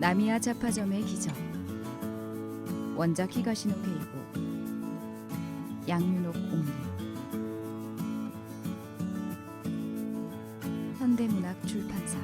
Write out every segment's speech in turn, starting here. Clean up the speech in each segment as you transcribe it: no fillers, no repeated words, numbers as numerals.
나미야 잡화점의 기적. 원작 히가시노 게이고, 양윤옥 옹리. 현대문학 출판사.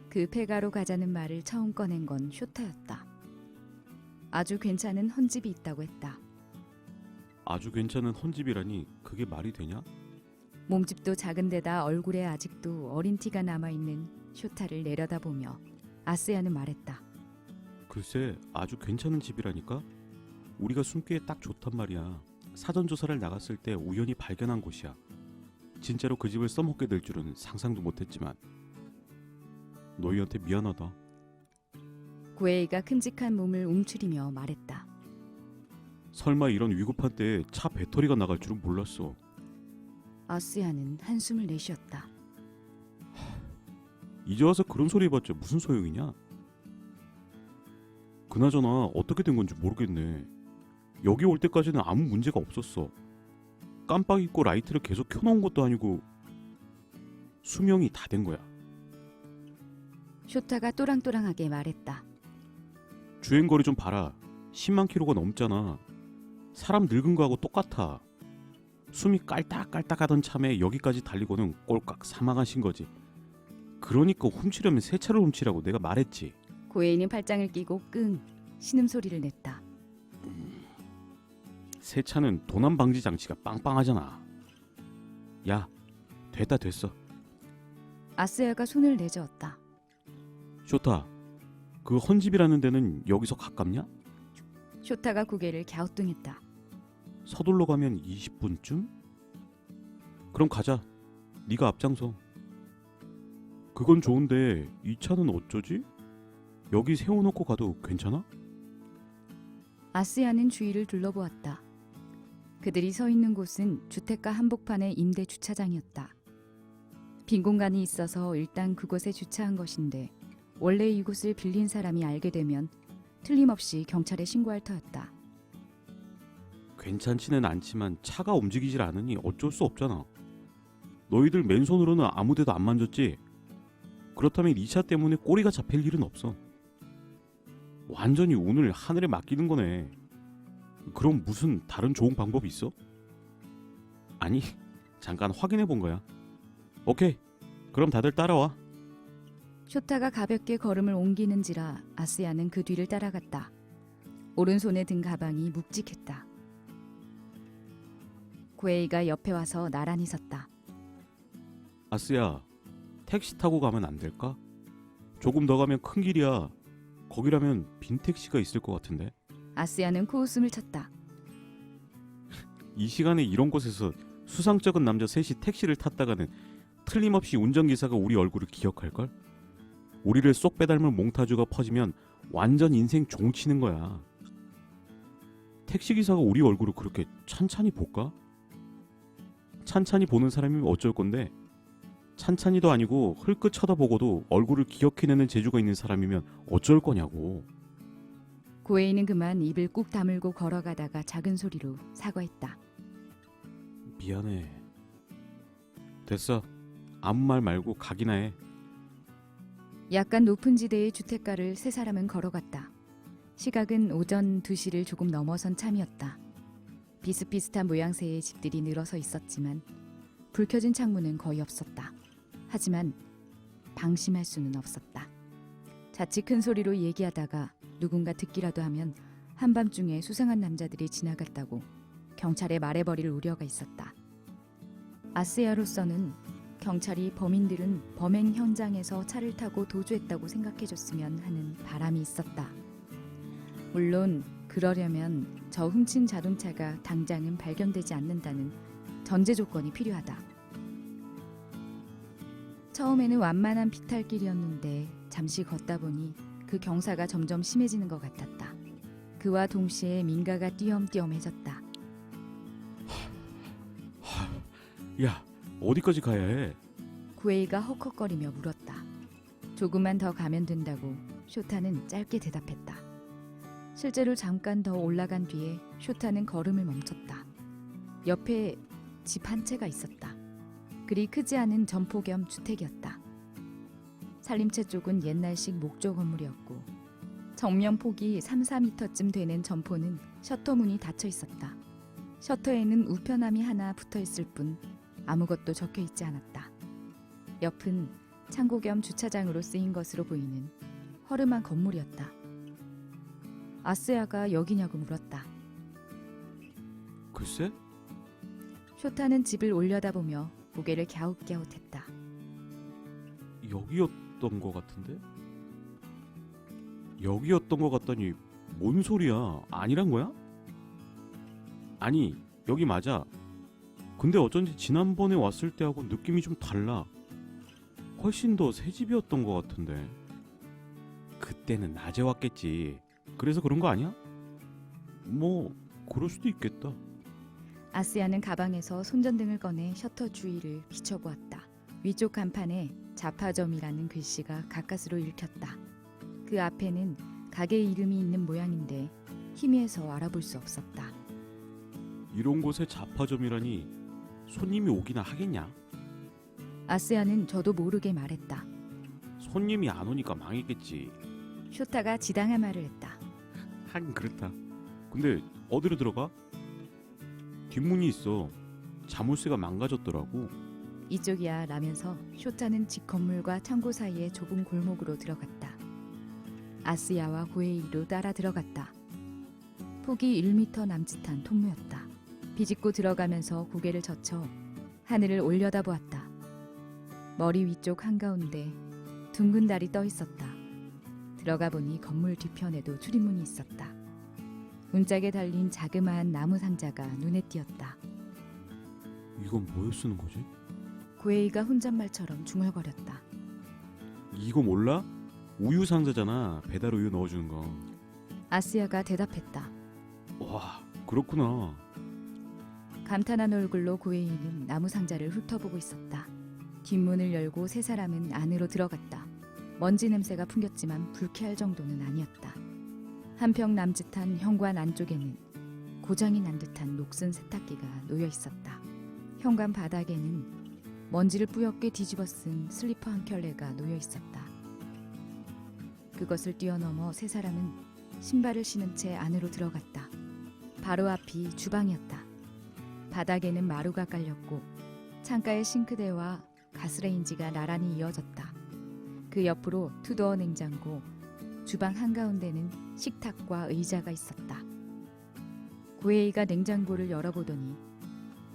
그 폐가로 가자는 말을 처음 꺼낸 건 쇼타였다. 아주 괜찮은 헌집이 있다고 했다. 아주 괜찮은 헌집이라니 그게 말이 되냐? 몸집도 작은데다 얼굴에 아직도 어린 티가 남아있는 쇼타를 내려다보며 아스야는 말했다. 글쎄 아주 괜찮은 집이라니까? 우리가 숨기에 딱 좋단 말이야. 사전조사를 나갔을 때 우연히 발견한 곳이야. 진짜로 그 집을 써먹게 될 줄은 상상도 못했지만 너희한테 미안하다. 고에이가 큼직한 몸을 움츠리며 말했다. 설마 이런 위급한 때에 차 배터리가 나갈 줄은 몰랐어. 아스야는 한숨을 내쉬었다. 이제 와서 그런 소리 해봤자 무슨 소용이냐? 그나저나 어떻게 된 건지 모르겠네. 여기 올 때까지는 아무 문제가 없었어. 깜빡 잊고 라이트를 계속 켜놓은 것도 아니고 수명이 다 된 거야. 쇼타가 또랑또랑하게 말했다. 주행거리 좀 봐라. 10만 킬로가 넘잖아. 사람 늙은 거하고 똑같아. 숨이 깔딱깔딱하던 참에 여기까지 달리고는 꼴깍 사망하신 거지. 그러니까 훔치려면 새 차를 훔치라고 내가 말했지. 고에이는 팔짱을 끼고 끙 신음소리를 냈다. 새 차는 도난 방지 장치가 빵빵하잖아. 야, 됐어. 아스야가 손을 내저었다. 쇼타, 그 헌집이라는 데는 여기서 가깝냐? 쇼타가 고개를 갸우뚱했다. 서둘러 가면 20분쯤? 그럼 가자. 네가 앞장서. 그건 좋은데 이 차는 어쩌지? 여기 세워놓고 가도 괜찮아? 아스야는 주위를 둘러보았다. 그들이 서 있는 곳은 주택가 한복판의 임대 주차장이었다. 빈 공간이 있어서 일단 그곳에 주차한 것인데 원래 이곳을 빌린 사람이 알게 되면 틀림없이 경찰에 신고할 터였다. 괜찮지는 않지만 차가 움직이질 않으니 어쩔 수 없잖아. 너희들 맨손으로는 아무데도 안 만졌지? 그렇다면 이 차 때문에 꼬리가 잡힐 일은 없어. 완전히 운을 하늘에 맡기는 거네. 그럼 무슨 다른 좋은 방법이 있어? 아니, 잠깐 확인해 본 거야. 오케이, 그럼 다들 따라와. 쇼타가 가볍게 걸음을 옮기는지라 아스야는 그 뒤를 따라갔다. 오른손에 든 가방이 묵직했다. 고에이가 옆에 와서 나란히 섰다. 아스야, 택시 타고 가면 안 될까? 조금 더 가면 큰 길이야. 거기라면 빈 택시가 있을 것 같은데. 아스야는 코웃음을 쳤다. 이 시간에 이런 곳에서 수상쩍은 남자 셋이 택시를 탔다가는 틀림없이 운전기사가 우리 얼굴을 기억할걸? 우리를 쏙 빼닮은 몽타주가 퍼지면 완전 인생 종치는 거야. 택시기사가 우리 얼굴을 그렇게 찬찬히 볼까? 찬찬히 보는 사람이면 어쩔 건데 찬찬히도 아니고 흘끗 쳐다보고도 얼굴을 기억해내는 재주가 있는 사람이면 어쩔 거냐고. 고에이는 그만 입을 꾹 다물고 걸어가다가 작은 소리로 사과했다. 미안해. 됐어. 아무 말 말고 가기나 해. 약간 높은 지대의 주택가를 세 사람은 걸어갔다. 시각은 오전 2시를 조금 넘어선 참이었다. 비슷비슷한 모양새의 집들이 늘어서 있었지만 불 켜진 창문은 거의 없었다. 하지만 방심할 수는 없었다. 자칫 큰 소리로 얘기하다가 누군가 듣기라도 하면 한밤중에 수상한 남자들이 지나갔다고 경찰에 말해버릴 우려가 있었다. 아스야로서는 경찰이 범인들은 범행 현장에서 차를 타고 도주했다고 생각해줬으면 하는 바람이 있었다. 물론 그러려면 저 훔친 자동차가 당장은 발견되지 않는다는 전제 조건이 필요하다. 처음에는 완만한 비탈길이었는데 잠시 걷다 보니 그 경사가 점점 심해지는 것 같았다. 그와 동시에 민가가 띄엄띄엄해졌다. 야, 어디까지 가야 해? 구에이가 헉헉거리며 물었다. 조금만 더 가면 된다고 쇼타는 짧게 대답했다. 실제로 잠깐 더 올라간 뒤에 쇼타는 걸음을 멈췄다. 옆에 집 한 채가 있었다. 그리 크지 않은 점포 겸 주택이었다. 살림채 쪽은 옛날식 목조 건물이었고 정면 폭이 3-4m쯤 되는 점포는 셔터 문이 닫혀 있었다. 셔터에는 우편함이 하나 붙어 있을 뿐 아무것도 적혀 있지 않았다. 옆은 창고 겸 주차장으로 쓰인 것으로 보이는 허름한 건물이었다. 아스야가 여기냐고 물었다. 글쎄? 쇼타는 집을 올려다보며 고개를 갸웃갸웃했다. 여기였던 것 같은데? 여기였던 것 같다니 뭔 소리야? 아니란 거야? 아니 여기 맞아. 근데 어쩐지 지난번에 왔을 때하고 느낌이 좀 달라. 훨씬 더 새 집이었던 것 같은데. 그때는 낮에 왔겠지. 그래서 그런 거 아니야? 뭐 그럴 수도 있겠다. 아스야는 가방에서 손전등을 꺼내 셔터 주위를 비춰보았다. 위쪽 간판에 자파점이라는 글씨가 가까스로 읽혔다. 그 앞에는 가게 이름이 있는 모양인데 희미해서 알아볼 수 없었다. 이런 곳에 자파점이라니 손님이 오기나 하겠냐? 아스야는 저도 모르게 말했다. 손님이 안 오니까 망했겠지. 쇼타가 지당한 말을 했다. 하긴 그렇다. 근데 어디로 들어가? 뒷문이 있어. 자물쇠가 망가졌더라고. 이쪽이야 라면서 쇼타는 집 건물과 창고 사이의 좁은 골목으로 들어갔다. 아스야와 고에이로 따라 들어갔다. 폭이 1m 남짓한 통로였다. 비집고 들어가면서 고개를 젖혀 하늘을 올려다보았다. 머리 위쪽 한가운데 둥근 달이 떠 있었다. 들어가 보니 건물 뒤편에도 출입문이 있었다. 문짝에 달린 자그마한 나무 상자가 눈에 띄었다. 이건 뭐에 쓰는 거지? 고에이가 혼잣말처럼 중얼거렸다. 이거 몰라? 우유 상자잖아. 배달 우유 넣어주는 거. 아스야가 대답했다. 와, 그렇구나. 감탄한 얼굴로 고에이는 나무 상자를 훑어보고 있었다. 뒷문을 열고 세 사람은 안으로 들어갔다. 먼지 냄새가 풍겼지만 불쾌할 정도는 아니었다. 한 평 남짓한 현관 안쪽에는 고장이 난 듯한 녹슨 세탁기가 놓여 있었다. 현관 바닥에는 먼지를 뿌옇게 뒤집어 쓴 슬리퍼 한 켤레가 놓여 있었다. 그것을 뛰어넘어 세 사람은 신발을 신은 채 안으로 들어갔다. 바로 앞이 주방이었다. 바닥에는 마루가 깔렸고 창가에 싱크대와 가스레인지가 나란히 이어졌다. 그 옆으로 투도어 냉장고, 주방 한가운데는 식탁과 의자가 있었다. 고에이가 냉장고를 열어보더니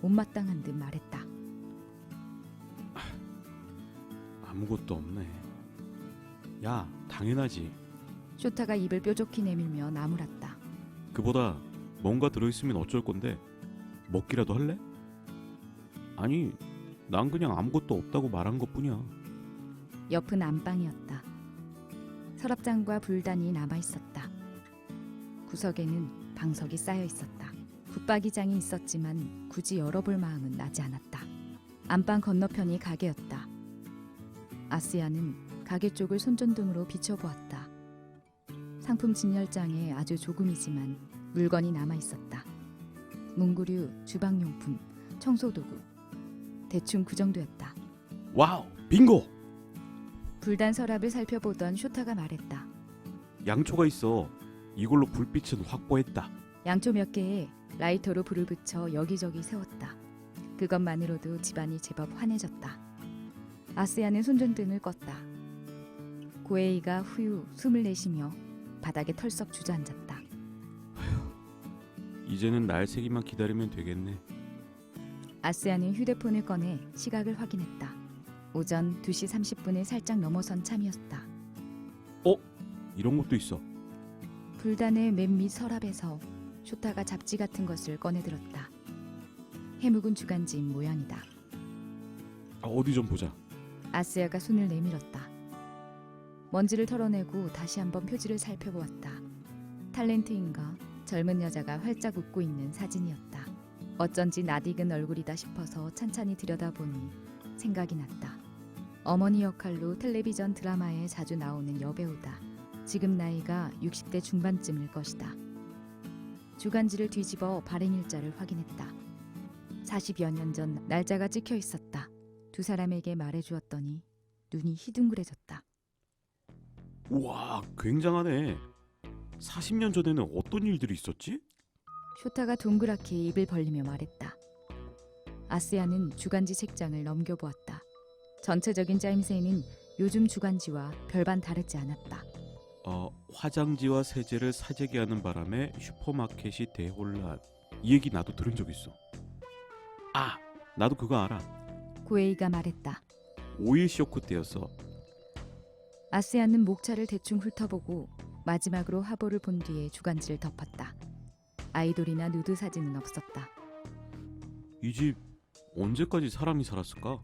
못마땅한 듯 말했다. 아무것도 없네. 야, 당연하지. 쇼타가 입을 뾰족히 내밀며 나무랐다. 그보다 뭔가 들어있으면 어쩔 건데 먹기라도 할래? 아니, 난 그냥 아무것도 없다고 말한 것뿐이야. 옆은 안방이었다. 서랍장과 불단이 남아있었다. 구석에는 방석이 쌓여 있었다. 붙박이장이 있었지만 굳이 열어볼 마음은 나지 않았다. 안방 건너편이 가게였다. 아스야는 가게 쪽을 손전등으로 비춰보았다. 상품 진열장에 아주 조금이지만 물건이 남아있었다. 문구류, 주방용품, 청소도구. 대충 그 정도였다. 와우, 빙고! 불단 서랍을 살펴보던 쇼타가 말했다. 양초가 있어. 이걸로 불빛은 확보했다. 양초 몇 개에 라이터로 불을 붙여 여기저기 세웠다. 그것만으로도 집안이 제법 환해졌다. 아스야는 손전등을 껐다. 고에이가 후유 숨을 내쉬며 바닥에 털썩 주저앉았다. 이제는 날 새기만 기다리면 되겠네. 아스야는 휴대폰을 꺼내 시각을 확인했다. 오전 2시 30분을 살짝 넘어선 참이었다. 이런 것도 있어. 불단의 맨 밑 서랍에서 쇼타가 잡지 같은 것을 꺼내들었다. 해묵은 주간지인 모양이다. 어디 좀 보자. 아스야가 손을 내밀었다. 먼지를 털어내고 다시 한번 표지를 살펴보았다. 탤런트인가 젊은 여자가 활짝 웃고 있는 사진이었다. 어쩐지 낯익은 얼굴이다 싶어서 찬찬히 들여다보니 생각이 났다. 어머니 역할로 텔레비전 드라마에 자주 나오는 여배우다. 지금 나이가 60대 중반쯤일 것이다. 주간지를 뒤집어 발행일자를 확인했다. 40여 년 전 날짜가 찍혀 있었다. 두 사람에게 말해주었더니 눈이 희둥그레졌다. 우와, 굉장하네. 40년 전에는 어떤 일들이 있었지? 쇼타가 동그랗게 입을 벌리며 말했다. 아스야는 주간지 책장을 넘겨보았다. 전체적인 짜임새는 요즘 주간지와 별반 다르지 않았다. 화장지와 세제를 사재기 하는 바람에 슈퍼마켓이 대혼란. 이 얘기 나도 들은 적 있어. 아, 나도 그거 알아. 고에이가 말했다. 오일 쇼크 때였어. 아스야는 목차를 대충 훑어보고 마지막으로 화보를 본 뒤에 주간지를 덮었다. 아이돌이나 누드 사진은 없었다. 이 집 언제까지 사람이 살았을까?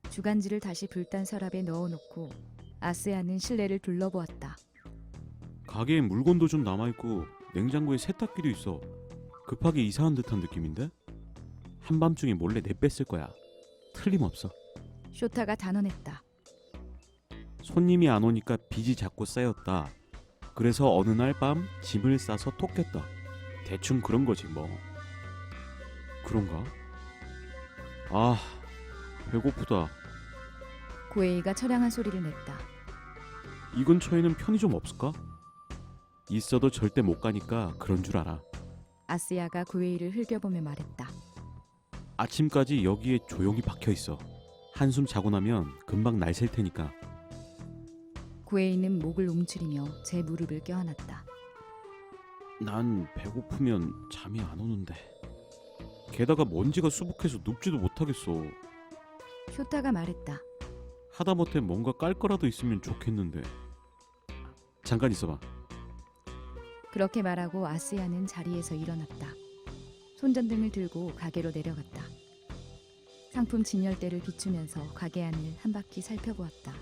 주간지를 다시 불단 서랍에 넣어놓고 아스야는 실내를 둘러보았다. 가게에 물건도 좀 남아있고 냉장고에 세탁기도 있어. 급하게 이사한 듯한 느낌인데? 한밤중에 몰래 내뺐을 거야. 틀림없어. 쇼타가 단언했다. 손님이 안 오니까 빚이 자꾸 쌓였다. 그래서 어느 날 밤 짐을 싸서 톡했다. 대충 그런 거지 뭐. 그런가? 아, 배고프다. 고에이가 처량한 소리를 냈다. 이 근처에는 편의점 없을까? 있어도 절대 못 가니까 그런 줄 알아. 아스야가 고에이를 흘겨보며 말했다. 아침까지 여기에 조용히 박혀 있어. 한숨 자고 나면 금방 날 샐 테니까. 고에이는 목을 움츠리며 제 무릎을 껴안았다. 난 배고프면 잠이 안 오는데. 게다가 먼지가 수북해서 눕지도 못하겠어. 쇼타가 말했다. 하다못해 뭔가 깔 거라도 있으면 좋겠는데. 잠깐 있어봐. 그렇게 말하고 아스야는 자리에서 일어났다. 손전등을 들고 가게로 내려갔다. 상품 진열대를 비추면서 가게 안을 한 바퀴 살펴보았다.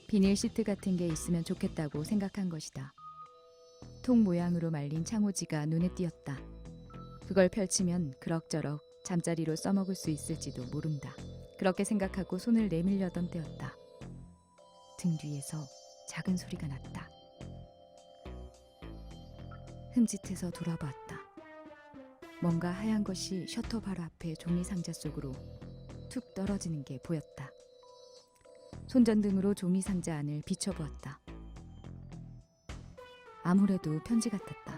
비닐 시트 같은 게 있으면 좋겠다고 생각한 것이다. 통 모양으로 말린 창호지가 눈에 띄었다. 그걸 펼치면 그럭저럭 잠자리로 써먹을 수 있을지도 모른다. 그렇게 생각하고 손을 내밀려던 때였다. 등 뒤에서 작은 소리가 났다. 흠칫해서 돌아보았다. 뭔가 하얀 것이 셔터 바로 앞에 종이 상자 속으로 툭 떨어지는 게 보였다. 손전등으로 종이 상자 안을 비춰보았다. 아무래도 편지 같았다.